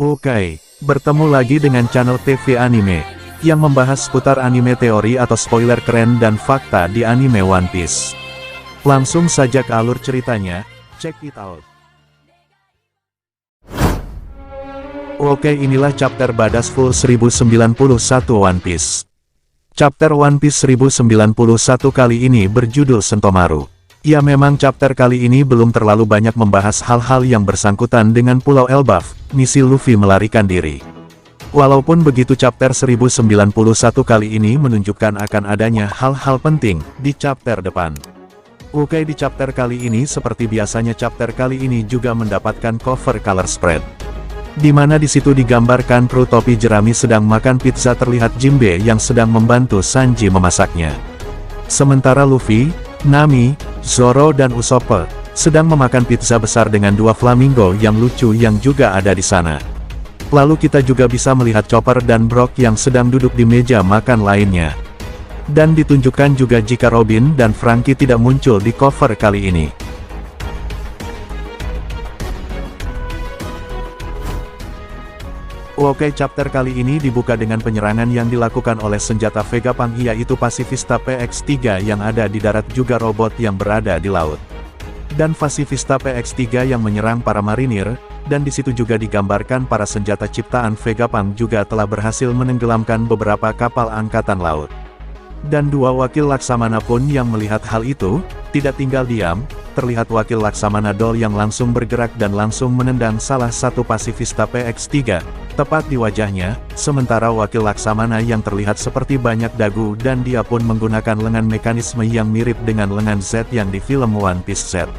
Oke, bertemu lagi dengan channel TV Anime, yang membahas seputar anime teori atau spoiler keren dan fakta di anime One Piece. Langsung saja ke alur ceritanya, check it out. Oke, inilah chapter Badass Full 1091 One Piece. Chapter One Piece 1091 kali ini berjudul Sentomaru. Ya, memang chapter kali ini belum terlalu banyak membahas hal-hal yang bersangkutan dengan Pulau Elbaf, misi Luffy melarikan diri. Walaupun begitu, chapter 1091 kali ini menunjukkan akan adanya hal-hal penting di chapter depan. Oke, di chapter kali ini seperti biasanya chapter kali ini juga mendapatkan cover color spread. Di mana di situ digambarkan kru topi jerami sedang makan pizza, terlihat Jinbe yang sedang membantu Sanji memasaknya. Sementara Luffy, Nami, Zoro dan Usopp sedang memakan pizza besar dengan dua flamingo yang lucu yang juga ada di sana. Lalu kita juga bisa melihat Chopper dan Brock yang sedang duduk di meja makan lainnya. Dan ditunjukkan juga jika Robin dan Franky tidak muncul di cover kali ini. Oke, chapter kali ini dibuka dengan penyerangan yang dilakukan oleh senjata Vegapunk, yaitu Pasifista PX-3 yang ada di darat juga robot yang berada di laut. Dan Pasifista PX-3 yang menyerang para marinir, dan di situ juga digambarkan para senjata ciptaan Vegapunk juga telah berhasil menenggelamkan beberapa kapal angkatan laut. Dan dua wakil Laksamana pun yang melihat hal itu, tidak tinggal diam, terlihat wakil Laksamana Doll yang langsung bergerak dan langsung menendang salah satu Pasifista PX-3, tepat di wajahnya, sementara wakil Laksamana yang terlihat seperti banyak dagu dan dia pun menggunakan lengan mekanisme yang mirip dengan lengan Z yang di film One Piece Z.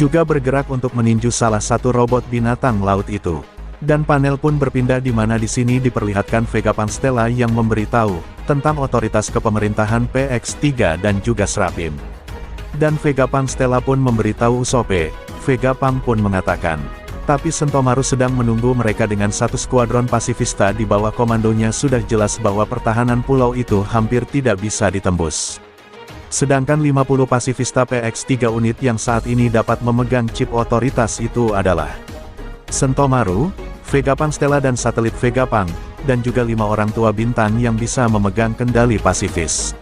Juga bergerak untuk meninju salah satu robot binatang laut itu. Dan panel pun berpindah di mana di sini diperlihatkan Vegapunk Stella yang memberitahu tentang otoritas kepemerintahan PX-3 dan juga Srapim. Dan Vegapunk Stella pun memberitahu Usopp. Vegapunk pun mengatakan, tapi Sentomaru sedang menunggu mereka dengan satu skuadron pasifista di bawah komandonya. Sudah jelas bahwa pertahanan pulau itu hampir tidak bisa ditembus. Sedangkan 50 pasifista PX-3 unit yang saat ini dapat memegang chip otoritas itu adalah Sentomaru, Vegapunk Stella dan satelit Vegapunk, dan juga 5 orang tua bintang yang bisa memegang kendali pasifis.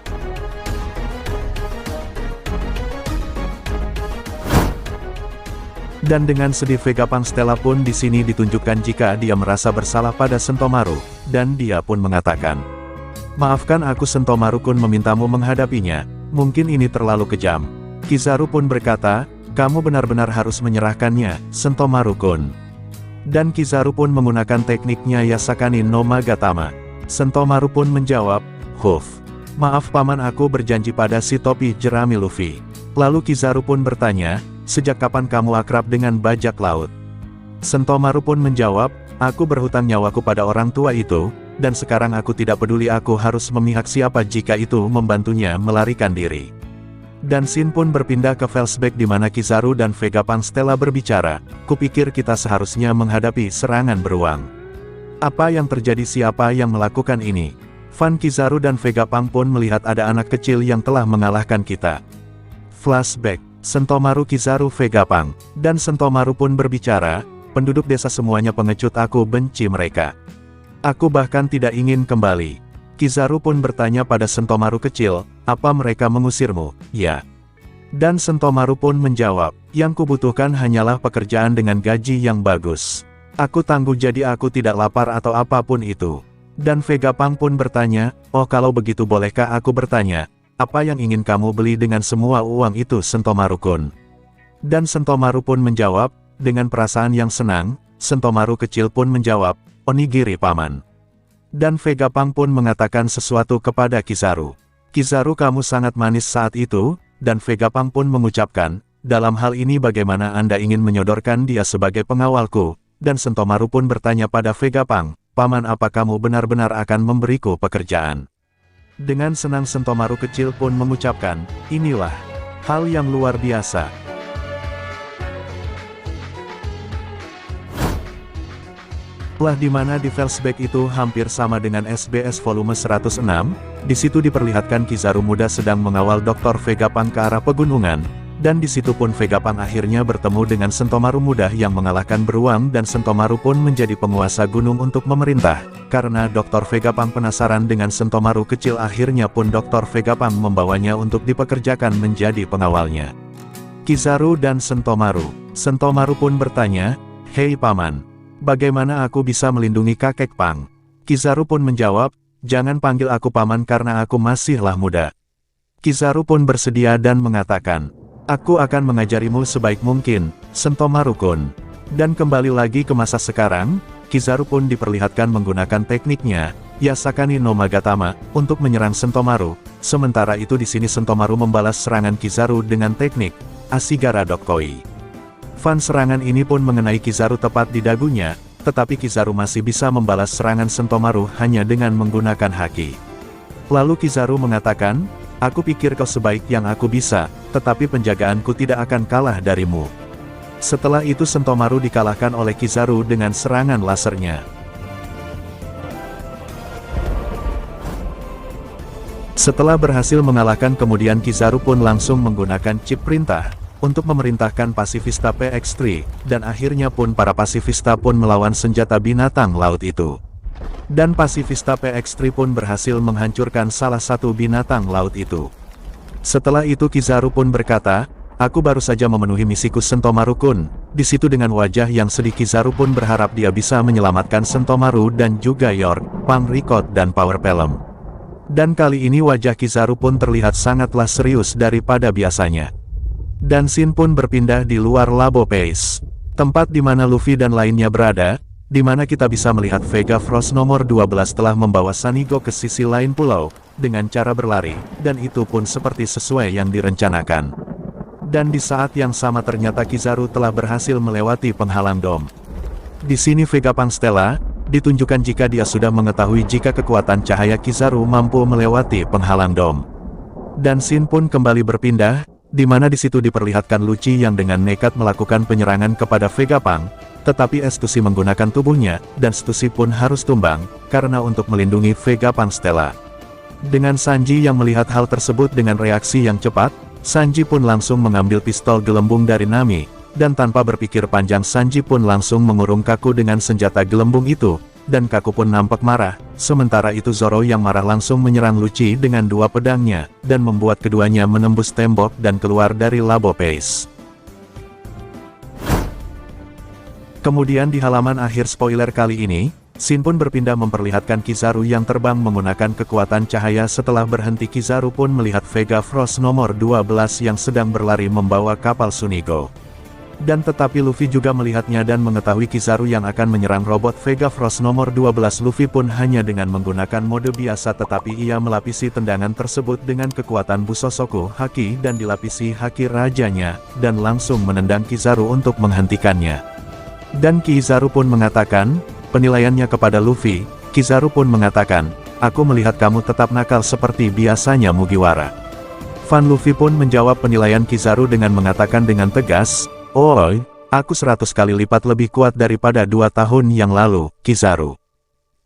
Dan dengan sedih Vegapunk Stella pun di sini ditunjukkan jika dia merasa bersalah pada Sentomaru, dan dia pun mengatakan, maafkan aku Sentomaru-kun, memintamu menghadapinya, mungkin ini terlalu kejam. Kizaru pun berkata, kamu benar-benar harus menyerahkannya, Sentomaru-kun. Dan Kizaru pun menggunakan tekniknya Yasakani no Magatama. Sentomaru pun menjawab, Huff. Maaf paman, aku berjanji pada si topi jerami Luffy. Lalu Kizaru pun bertanya, sejak kapan kamu akrab dengan bajak laut? Sentomaru pun menjawab, aku berhutang nyawaku pada orang tua itu, dan sekarang aku tidak peduli aku harus memihak siapa jika itu membantunya melarikan diri. Dan scene pun berpindah ke flashback di mana Kizaru dan Vegapunk Stella berbicara, kupikir kita seharusnya menghadapi serangan beruang. Apa yang terjadi, siapa yang melakukan ini? Fan Kizaru dan Vegapunk pun melihat ada anak kecil yang telah mengalahkan kita. Flashback, Sentomaru, Kizaru, Vegapunk, dan Sentomaru pun berbicara, penduduk desa semuanya pengecut, aku benci mereka. Aku bahkan tidak ingin kembali. Kizaru pun bertanya pada Sentomaru kecil, apa mereka mengusirmu? Ya. Dan Sentomaru pun menjawab, yang kubutuhkan hanyalah pekerjaan dengan gaji yang bagus. Aku tangguh jadi aku tidak lapar atau apapun itu. Dan Vegapunk pun bertanya, oh kalau begitu bolehkah aku bertanya, apa yang ingin kamu beli dengan semua uang itu Sentomaru-kun? Dan Sentomaru pun menjawab, dengan perasaan yang senang, Sentomaru kecil pun menjawab, onigiri paman. Dan Vegapunk pun mengatakan sesuatu kepada Kizaru. Kizaru, kamu sangat manis saat itu, dan Vegapunk pun mengucapkan, dalam hal ini bagaimana Anda ingin menyodorkan dia sebagai pengawalku? Dan Sentomaru pun bertanya pada Vegapunk, paman, apa kamu benar-benar akan memberiku pekerjaan? Dengan senang Sentomaru kecil pun mengucapkan, inilah hal yang luar biasa. Lah di mana di flashback itu hampir sama dengan SBS volume 106, di situ diperlihatkan Kizaru muda sedang mengawal Dr. Vegapunk ke arah pegunungan, Dan di situ pun Vegapunk akhirnya bertemu dengan Sentomaru muda yang mengalahkan beruang dan Sentomaru pun menjadi penguasa gunung untuk memerintah. Karena Dr. Vegapunk penasaran dengan Sentomaru kecil, akhirnya pun Dr. Vegapunk membawanya untuk dipekerjakan menjadi pengawalnya. Kizaru dan Sentomaru. Sentomaru pun bertanya, "Hei Paman, bagaimana aku bisa melindungi kakek Pang?" Kizaru pun menjawab, "Jangan panggil aku Paman karena aku masihlah muda." Kizaru pun bersedia dan mengatakan, "Aku akan mengajarimu sebaik mungkin, Sentomaru-kun." Dan kembali lagi ke masa sekarang, Kizaru pun diperlihatkan menggunakan tekniknya, Yasakani no Magatama, untuk menyerang Sentomaru. Sementara itu di sini Sentomaru membalas serangan Kizaru dengan teknik Ashigara Dokoi. Fan serangan ini pun mengenai Kizaru tepat di dagunya, tetapi Kizaru masih bisa membalas serangan Sentomaru hanya dengan menggunakan haki. Lalu Kizaru mengatakan, "Aku pikir kau sebaik yang aku bisa, tetapi penjagaanku tidak akan kalah darimu." Setelah itu Sentomaru dikalahkan oleh Kizaru dengan serangan lasernya. Setelah berhasil mengalahkan, kemudian Kizaru pun langsung menggunakan chip perintah untuk memerintahkan pasifista PX3, dan akhirnya pun para pasifista pun melawan senjata binatang laut itu. Dan pasifista PX3 pun berhasil menghancurkan salah satu binatang laut itu. Setelah itu Kizaru pun berkata, "Aku baru saja memenuhi misiku Sentomaru-kun." Di situ dengan wajah yang sedih Kizaru pun berharap dia bisa menyelamatkan Sentomaru dan juga York, Pang Ricot dan Power Pelem. Dan kali ini wajah Kizaru pun terlihat sangatlah serius daripada biasanya. Dan scene pun berpindah di luar Labo Base, tempat di mana Luffy dan lainnya berada, di mana kita bisa melihat Vega Frost nomor 12 telah membawa Sanigo ke sisi lain pulau, dengan cara berlari, dan itu pun seperti sesuai yang direncanakan. Dan di saat yang sama ternyata Kizaru telah berhasil melewati penghalang dom. Di sini Vegapunk Stella ditunjukkan jika dia sudah mengetahui jika kekuatan cahaya Kizaru mampu melewati penghalang dom. Dan scene pun kembali berpindah, di mana di situ diperlihatkan Lucci yang dengan nekat melakukan penyerangan kepada Vegapunk, tetapi Stussy menggunakan tubuhnya, dan Stussy pun harus tumbang, karena untuk melindungi Vegapunk Stella. Dengan Sanji yang melihat hal tersebut dengan reaksi yang cepat, Sanji pun langsung mengambil pistol gelembung dari Nami, dan tanpa berpikir panjang Sanji pun langsung mengurung Kaku dengan senjata gelembung itu, dan Kaku pun nampak marah. Sementara itu Zoro yang marah langsung menyerang Lucci dengan dua pedangnya, dan membuat keduanya menembus tembok dan keluar dari Labo Base. Kemudian di halaman akhir spoiler kali ini, scene pun berpindah memperlihatkan Kizaru yang terbang menggunakan kekuatan cahaya. Setelah berhenti Kizaru pun melihat Vega Frost nomor 12 yang sedang berlari membawa kapal Sunigo. Dan tetapi Luffy juga melihatnya dan mengetahui Kizaru yang akan menyerang robot Vega Frost nomor 12. Luffy pun hanya dengan menggunakan mode biasa, tetapi ia melapisi tendangan tersebut dengan kekuatan Busosoku Haki dan dilapisi Haki rajanya, dan langsung menendang Kizaru untuk menghentikannya. Dan Kizaru pun mengatakan penilaiannya kepada Luffy. Kizaru pun mengatakan, "Aku melihat kamu tetap nakal seperti biasanya Mugiwara." Fan Luffy pun menjawab penilaian Kizaru dengan mengatakan dengan tegas, "Oi, aku 100 kali lipat lebih kuat daripada 2 tahun yang lalu, Kizaru."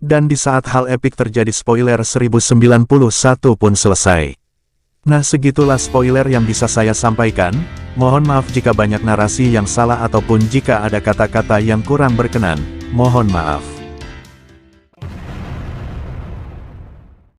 Dan di saat hal epik terjadi spoiler 1091 pun selesai. Nah segitulah spoiler yang bisa saya sampaikan. Mohon maaf jika banyak narasi yang salah ataupun jika ada kata-kata yang kurang berkenan. Mohon maaf.